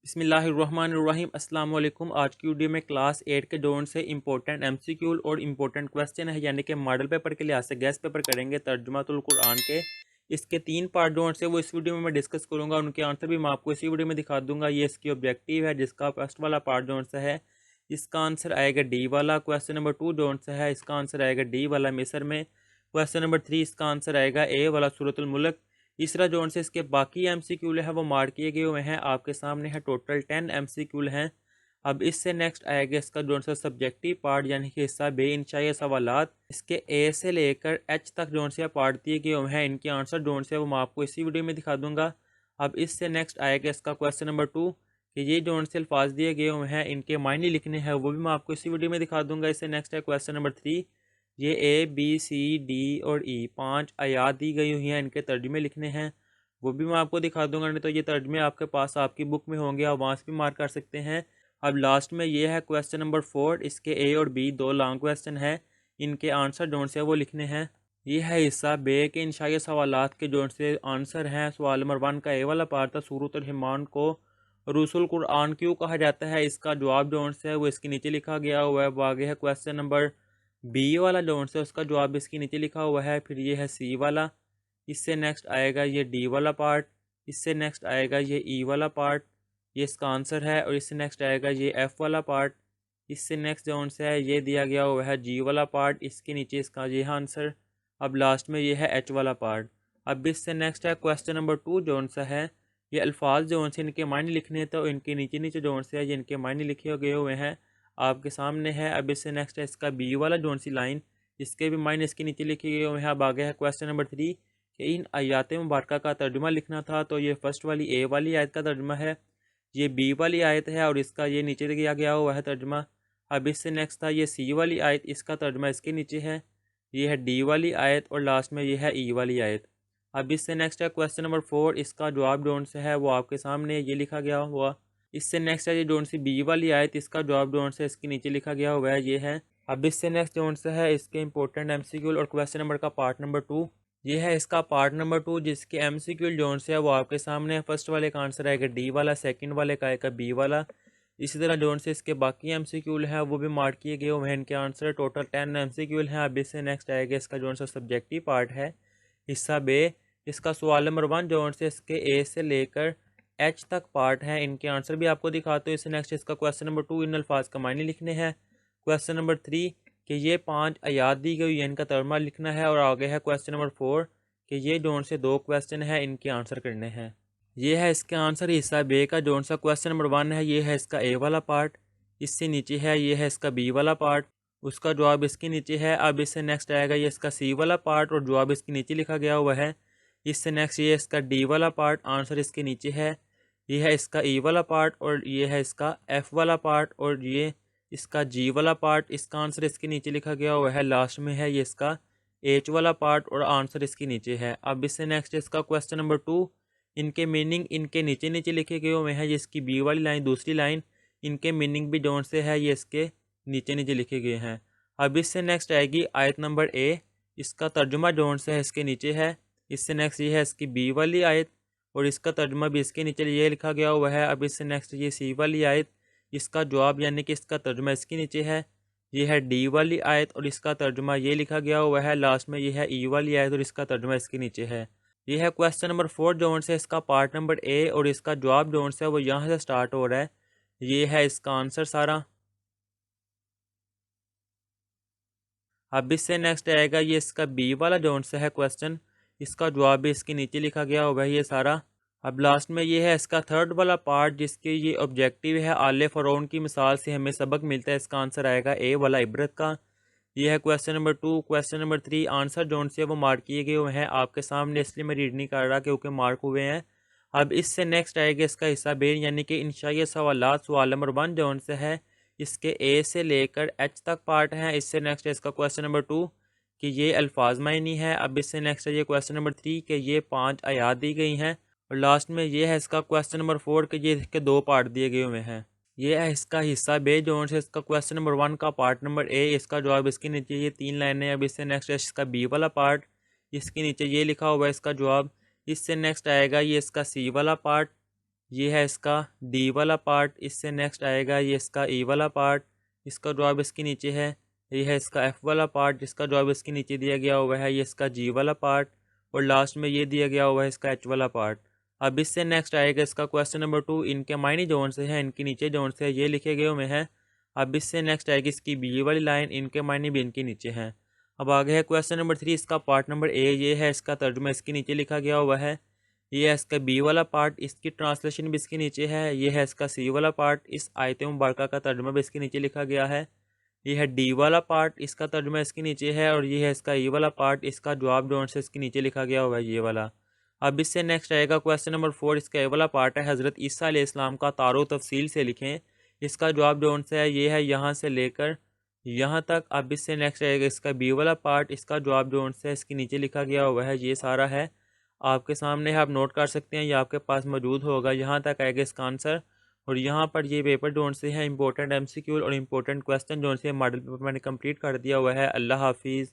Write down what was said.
बिस्मिल्लाहिर्रहमानिर्रहीम अस्सलाम वालेकुम। आज की वीडियो में क्लास 8 के जोन से इंपॉर्टेंट एमसीक्यू और इंपॉर्टेंट क्वेश्चन है, यानी कि मॉडल पेपर के लिहाज से गेस्ट पेपर करेंगे तर्जुमातुल कुरान के। इसके 3 पार्ट जोन से वो इस वीडियो में मैं डिस्कस करूंगा, उनके आंसर भी मैं आपको इसी वीडियो में दिखा दूंगा। ये इसकी ऑब्जेक्टिव है, जिसका फर्स्ट वाला पार्ट जोन से है इसका आंसर आएगा डी वाला। क्वेश्चन नंबर 2 जोन से है, इसका आंसर आएगा डी वाला मिस्र में। क्वेश्चन नंबर 3 इसका आंसर आएगा ए वाला सूरतुल मुल्क। तीसरा जोन से इसके बाकी एमसीक्यू है वो मार्क किए गए हुए हैं, आपके सामने है टोटल 10 एमसीक्यू हैं। अब इससे नेक्स्ट आएगा इसका जोन सा सब्जेक्टिव पार्ट, यानी कि हिस्सा बे इंशाई सवालात। इसके ए से लेकर एच तक जोन से पार्ट दिए गए हुए हैं, इनके आंसर जोन से वो मैं आपको इसी वीडियो में दिखा दूंगा। अब इससे नेक्स्ट आएगा इसका क्वेश्चन नंबर 2 कि ये जोन से अल्फाज दिए गए हुए हैं, इनके मायने लिखने हैं, वो भी मैं आपको इसी वीडियो में दिखा दूंगा। इससे नेक्स्ट है क्वेश्चन नंबर 3, ये ए बी सी डी और ई 5 आयात दी गई हुई हैं, इनके तर्जुमे लिखने हैं, वो भी मैं आपको दिखा दूंगा। नहीं तो ये तर्जमे आपके पास आपकी बुक में होंगे, आप वहाँ से भी मार्क कर सकते हैं। अब लास्ट में ये है क्वेश्चन नंबर 4, इसके ए और बी दो लॉन्ग क्वेश्चन है, इनके आंसर जोन से वो लिखने हैं। ये है हिस्सा बे के इंशाई सवालात के जोन से आंसर हैं। सवाल नंबर 1 का ए वाला पार्ट था, सूरत रहमान को रसूल कुरान क्यों कहा जाता है, इसका जवाब जोन से है वो इसके नीचे लिखा गया हुआ है। वो आगे है क्वेश्चन नंबर बी वाला जोन से, उसका जवाब इसके नीचे लिखा हुआ है। फिर ये है सी वाला, इससे नेक्स्ट आएगा ये डी वाला पार्ट, इससे नेक्स्ट आएगा ये ई वाला पार्ट, ये इसका आंसर है। और इससे नेक्स्ट आएगा ये एफ़ वाला पार्ट, इससे नेक्स्ट जोन से है ये दिया गया हुआ है जी वाला पार्ट, इसके नीचे इसका ये आंसर। अब लास्ट में ये है एच वाला पार्ट। अब इससे नेक्स्ट है क्वेश्चन नंबर 2 जोन सा है, ये अल्फाज जोन से इनके मायने लिखने हैं, तो इनके नीचे नीचे जोन से है ये इनके मायने लिखे गए हुए हैं, आपके सामने है। अब इससे नेक्स्ट है इसका बी वाला जोन सी लाइन, इसके भी मायने इसके नीचे लिखे गए हुए हैं। अब आगे है क्वेश्चन नंबर 3 कि इन आयात मुबारक का तर्जुमा लिखना था, तो ये फर्स्ट वाली ए वाली आयत का तर्जुमा है, ये बी वाली आयत है और इसका ये नीचे दिया गया हुआ है तर्जुमा। अब इससे नेक्स्ट था ये सी वाली आयत, इसका तर्जुमा इसके नीचे है, ये है डी वाली आयत और लास्ट में ये है ई वाली आयत। अब इससे नेक्स्ट है क्वेश्चन नंबर 4, इसका जवाब जोन से है वो आपके सामने ये लिखा गया हुआ। इससे नेक्स्ट है ये जोन सी बी वाली आयत, इसका जवाब जोन से इसके नीचे लिखा गया हुआ है, ये है। अब इससे नेक्स्ट जोन से है इसके इंपॉर्टेंट एमसीक्यू और क्वेश्चन नंबर का पार्ट नंबर 2, ये है इसका पार्ट नंबर 2, जिसके एमसीक्यू जोन से है वो आपके सामने है। फर्स्ट वाले का आंसर आएगा डी वाला, सेकंड वाले का आएगा बी वाला। इसी तरह जोन से इसके बाकी एमसीक्यू है वो भी मार्क किए गए हुए हैं, इनके आंसर टोटल 10 एमसीक्यू हैं। अब इससे नेक्स्ट आएगा इसका जोन सा सब्जेक्टिव पार्ट है, हिस्सा बे। इसका सवाल नंबर 1 जोन से इसके ए से लेकर एच तक पार्ट है, इनके आंसर भी आपको दिखाते हो। इससे नेक्स्ट इसका क्वेश्चन नंबर 2, इन अल्फाज का मायने लिखने हैं। क्वेश्चन नंबर 3 कि ये 5 आयात दी गई है, इनका तर्जुमा लिखना है। और आगे है क्वेश्चन नंबर 4 कि ये जोन से 2 क्वेश्चन है, इनके आंसर करने हैं। ये है इसके आंसर हिस्सा बे का जोन सा क्वेश्चन नंबर 1 है, ये है इसका ए वाला पार्ट, इससे नीचे है ये है इसका बी वाला पार्ट, उसका जवाब इसके नीचे है। अब इससे नेक्स्ट आएगा ये इसका सी वाला पार्ट और जवाब इसके नीचे लिखा गया हुआ है। इससे नेक्स्ट ये इसका डी वाला पार्ट, आंसर इसके नीचे है। ये है इसका ई वाला पार्ट और ये है इसका एफ़ वाला पार्ट और ये इसका जी वाला पार्ट, इसका आंसर इसके नीचे लिखा गया हुआ है। लास्ट में है ये इसका एच वाला पार्ट और आंसर इसके नीचे है। अब इससे नेक्स्ट इसका क्वेश्चन नंबर 2, इनके मीनिंग इनके नीचे नीचे लिखे गए हुए हैं। ये इसकी बी वाली लाइन दूसरी लाइन, इनके मीनिंग भी जोन से है ये इसके नीचे नीचे लिखे गए हैं। अब इससे नेक्स्ट आएगी आयत नंबर ए, इसका तर्जुमा जोन से है इसके नीचे है। इससे नेक्स्ट ये है इसकी बी वाली आयत और इसका तर्जुमा भी इसके नीचे ये लिखा गया हुआ है। अब इससे नेक्स्ट ये सी वाली आयत, इसका जवाब यानी कि इसका तर्जुमा इसके नीचे है। ये है डी वाली आयत और इसका तर्जुमा ये लिखा गया हुआ है। लास्ट में ये है ई वाली आयत और इसका तर्जुमा इसके नीचे है। ये है क्वेश्चन नंबर 4 जोन से, इसका पार्ट नंबर ए और इसका जवाब जोन से वो यहाँ से स्टार्ट हो रहा है, ये है इसका आंसर सारा। अब इससे नेक्स्ट आएगा ये इसका बी वाला जोन से है क्वेश्चन, इसका जवाब भी इसके नीचे लिखा गया होगा ये सारा। अब लास्ट में ये है इसका थर्ड वाला पार्ट, जिसके ये ऑब्जेक्टिव है आले फ़रौन की मिसाल से हमें सबक मिलता है, इसका आंसर आएगा ए वाला इबरत का। ये है question number 2, question number 3 answer zone से वो मार्क किए गए हुए हैं आपके सामने, इसलिए मैं रीड नहीं कर रहा क्योंकि मार्क हुए हैं। अब इससे नेक्स्ट आएगा इसका हिस्सा बे, यानी कि इंशाई सवालात। सवाल नंबर 1 जोन से है, इसके ए से लेकर एच तक पार्ट हैं। इससे नेक्स्ट है इसका क्वेश्चन नंबर 2 कि ये अल्फाज मायनी है। अब इससे नेक्स्ट है ये क्वेश्चन नंबर 3 कि ये 5 आयात दी गई हैं। और लास्ट में ये है इसका क्वेश्चन नंबर 4 कि ये इसके 2 पार्ट दिए गए हुए हैं। ये है इसका हिस्सा बे जोन से, इसका क्वेश्चन नंबर 1 का पार्ट नंबर ए, इसका जवाब इसके नीचे ये 3 लाइनें। अब इससे नेक्स्ट है इसका बी वाला पार्ट, इसके नीचे ये लिखा हुआ है इसका जवाब। इससे नेक्स्ट आएगा ये इसका सी वाला पार्ट, ये है इसका डी वाला पार्ट। इससे नेक्स्ट आएगा ये इसका ई वाला पार्ट, इसका जवाब इसके नीचे है। ये है इसका एफ़ वाला पार्ट, जिसका जवाब इसके नीचे दिया गया हुआ है। ये इसका जी वाला पार्ट, और लास्ट में ये दिया गया हुआ है इसका एच वाला पार्ट। अब इससे नेक्स्ट आएगा इसका क्वेश्चन नंबर 2। इनके मायने जोन से है, इनके नीचे जोन से है, ये लिखे गए हुए हैं। अब इससे नेक्स्ट आएगी इसकी बी वाली लाइन, इनके मायने भी इनके नीचे हैं। अब आगे है क्वेश्चन नंबर 3, इसका पार्ट नंबर ए। ये है इसका तर्जुमा, इसके नीचे लिखा गया हुआ है। ये है इसका बी वाला पार्ट, इसकी ट्रांसलेशन भी इसके नीचे है। ये है इसका सी वाला पार्ट, इस आयत मुबारका का तर्जुमा भी इसके नीचे लिखा गया है। ये है डी वाला पार्ट, इसका तर्जुमा इसके नीचे है। और ये है इसका ई वाला पार्ट, इसका जवाब जो से इसके नीचे लिखा गया हुआ है ये वाला। अब इससे नेक्स्ट आएगा क्वेश्चन नंबर 4, इसका ए वाला पार्ट है। हज़रत ईसा अलैहिस्सलाम का तारो तफसील से लिखें। इसका जवाब जो से है ये है यहाँ से लेकर यहाँ तक। अब इससे नेक्स्ट आएगा इसका बी वाला पार्ट, इसका जवाब जो से इसके नीचे लिखा गया हुआ है ये सारा है आपके सामने है, आप नोट कर सकते हैं, ये आपके पास मौजूद होगा। यहाँ तक आएगा इसका आंसर। और यहाँ पर ये पेपर जोन से है इंपॉर्टेंट एमसीक्यू और इंपॉर्टेंट क्वेश्चन जोन से मॉडल पेपर मैंने कंप्लीट कर दिया हुआ है। अल्लाह हाफिज़।